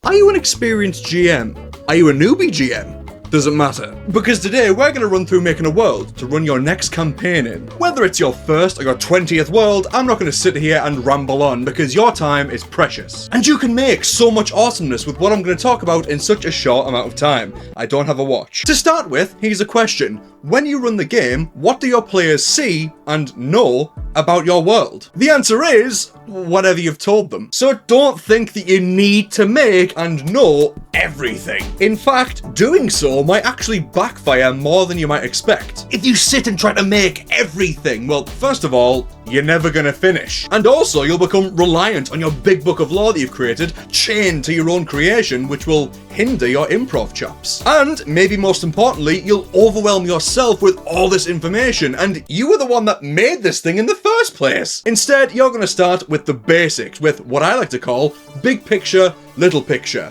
Are you an experienced GM? Are you a newbie GM? Doesn't matter. Because today we're going to run through making a world to run your next campaign in. Whether it's your first or your 20th world, I'm not going to sit here and ramble on because your time is precious. And you can make so much awesomeness with what I'm going to talk about in such a short amount of time. I don't have a watch. To start with, here's a question. When you run the game, what do your players see and know about your world? The answer is whatever you've told them. So don't think that you need to make and know everything. In fact, doing so might actually backfire more than you might expect. If you sit and try to make everything, well, first of all, you're never gonna finish. And also, you'll become reliant on your big book of lore that you've created, chained to your own creation, which will hinder your improv chops. And, maybe most importantly, you'll overwhelm yourself with all this information, and you were the one that made this thing in the first place. Instead, you're gonna start with the basics, with what I like to call big picture, little picture.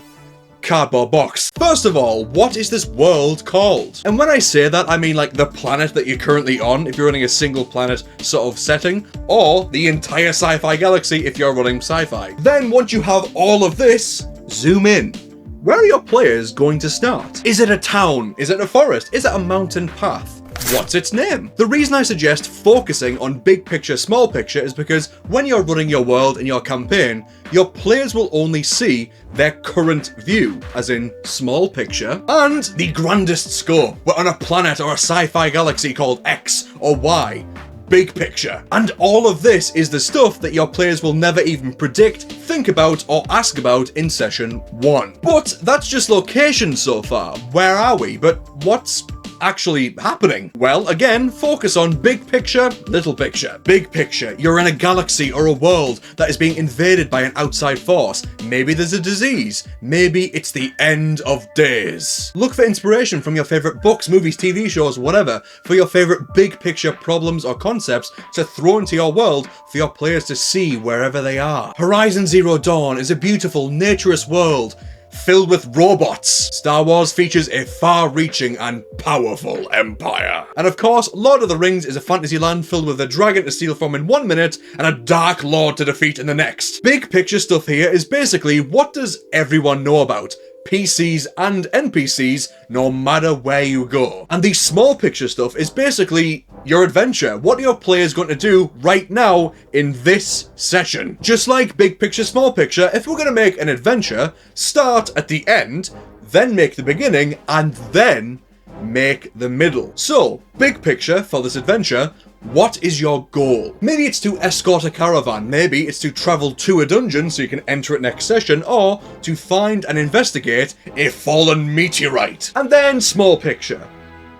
Cardboard box. First of all, what is this world called? And when I say that, I mean like the planet that you're currently on, if you're running a single planet sort of setting, or the entire sci-fi galaxy if you're running sci-fi. Then once you have all of this, zoom in. Where are your players going to start? Is it a town? Is it a forest? Is it a mountain path? What's its name? The reason I suggest focusing on big picture, small picture is because when you're running your world in your campaign, your players will only see their current view, as in small picture, and the grandest scope. We're on a planet or a sci-fi galaxy called X or Y. Big picture. And all of this is the stuff that your players will never even predict, think about, or ask about in session 1. But that's just location so far. Where are we? But what's actually happening? Well, again, focus on big picture, little picture. Big picture, you're in a galaxy or a world that is being invaded by an outside force. Maybe there's a disease. Maybe it's the end of days. Look for inspiration from your favorite books, movies, TV shows, whatever, for your favorite big picture problems or concepts to throw into your world for your players to see wherever they are. Horizon Zero Dawn is a beautiful, naturous world filled with robots. Star Wars features a far-reaching and powerful empire. And of course, Lord of the Rings is a fantasy land filled with a dragon to steal from in 1 minute and a dark lord to defeat in the next. Big picture stuff here is basically, what does everyone know about PCs and NPCs no matter where you go? And the small picture stuff is basically your adventure. What are your players going to do right now in this session? Just like big picture, small picture, if we're going to make an adventure, start at the end, then make the beginning, and then make the middle. So, big picture for this adventure, what is your goal? Maybe it's to escort a caravan, maybe it's to travel to a dungeon so you can enter it next session, or to find and investigate a fallen meteorite. And then small picture.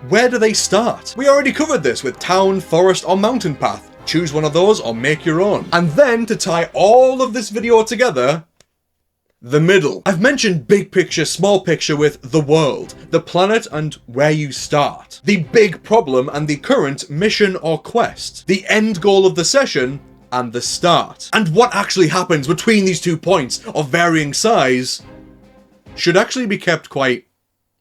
Where do they start? We already covered this with town, forest, or mountain path. Choose one of those or make your own. And then to tie all of this video together, the middle. I've mentioned big picture, small picture with the world, the planet, and where you start. The big problem and the current mission or quest. The end goal of the session and the start. And what actually happens between these 2 points of varying size should actually be kept quite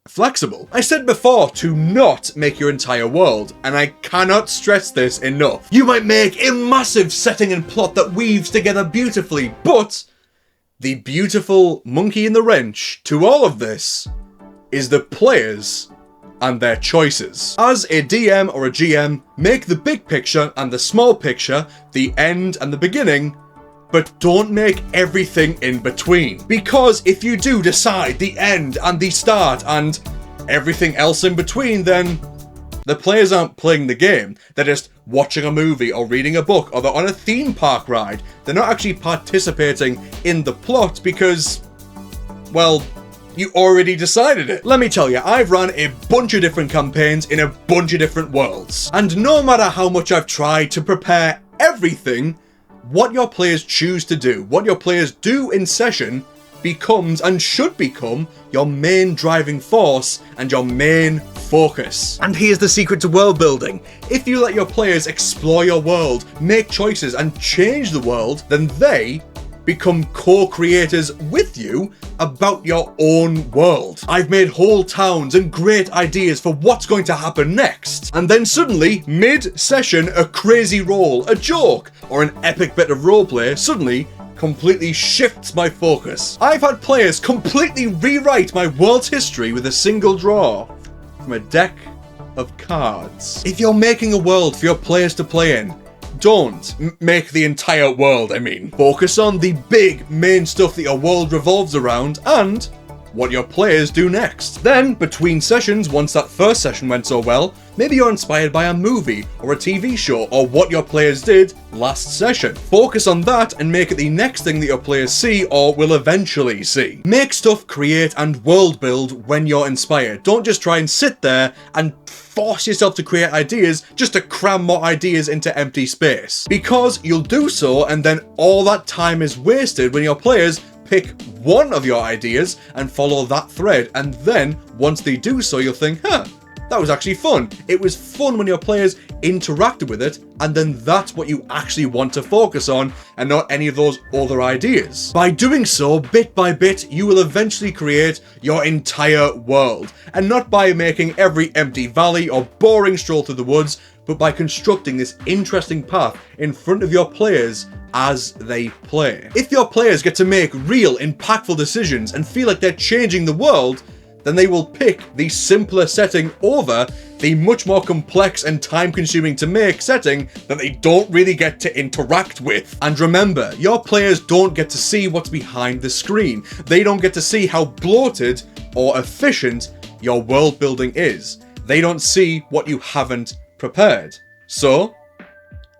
flexible. I said before to not make your entire world, and I cannot stress this enough. You might make a massive setting and plot that weaves together beautifully, but the beautiful monkey in the wrench to all of this is the players and their choices. As a DM or a GM, make the big picture and the small picture the end and the beginning, but don't make everything in between. Because if you do decide the end and the start and everything else in between, then the players aren't playing the game. They're just watching a movie or reading a book, or they're on a theme park ride. They're not actually participating in the plot because, well, you already decided it. Let me tell you, I've run a bunch of different campaigns in a bunch of different worlds. And no matter how much I've tried to prepare everything, what your players choose to do, what your players do in session, becomes and should become your main driving force and your main focus. And here's the secret to world building. If you let your players explore your world, make choices and change the world, then they become co-creators with you about your own world. I've made whole towns and great ideas for what's going to happen next. And then suddenly, mid-session, a crazy roll, a joke, or an epic bit of roleplay suddenly completely shifts my focus. I've had players completely rewrite my world's history with a single draw from a deck of cards. If you're making a world for your players to play in, don't make the entire world, Focus on the big main stuff that your world revolves around and what your players do next. Then, between sessions, once that first session went so well, maybe you're inspired by a movie or a TV show or what your players did last session. Focus on that and make it the next thing that your players see or will eventually see. Make stuff, create, and world build when you're inspired. Don't just try and sit there and force yourself to create ideas just to cram more ideas into empty space. Because you'll do so and then all that time is wasted when your players pick one of your ideas and follow that thread, and then once they do so, you'll think, that was actually fun. It was fun when your players interacted with it, and then that's what you actually want to focus on and not any of those other ideas. By doing so, bit by bit, you will eventually create your entire world, and not by making every empty valley or boring stroll through the woods, but by constructing this interesting path in front of your players as they play. If your players get to make real, impactful decisions and feel like they're changing the world, then they will pick the simpler setting over the much more complex and time-consuming to make setting that they don't really get to interact with. And remember, your players don't get to see what's behind the screen. They don't get to see how bloated or efficient your world building is. They don't see what you haven't prepared. So,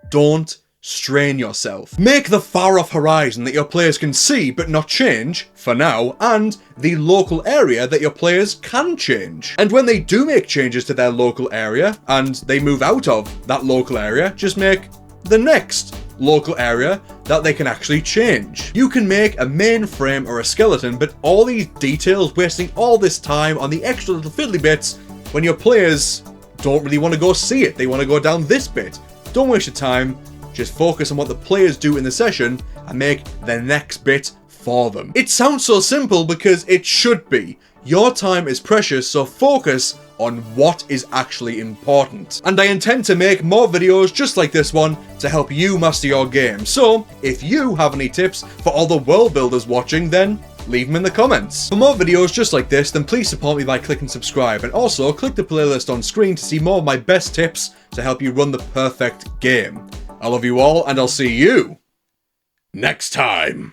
don't strain yourself. Make the far-off horizon that your players can see but not change, for now, and the local area that your players can change. And when they do make changes to their local area, and they move out of that local area, just make the next local area that they can actually change. You can make a main frame or a skeleton, but all these details, wasting all this time on the extra little fiddly bits when your players don't really want to go see it. They want to go down this bit. Don't waste your time. Just focus on what the players do in the session and make the next bit for them. It sounds so simple because it should be. Your time is precious, so focus on what is actually important. And I intend to make more videos just like this one to help you master your game. So if you have any tips for all the world builders watching, then leave them in the comments. For more videos just like this, then please support me by clicking subscribe, and also click the playlist on screen to see more of my best tips to help you run the perfect game. I love you all, and I'll see you next time.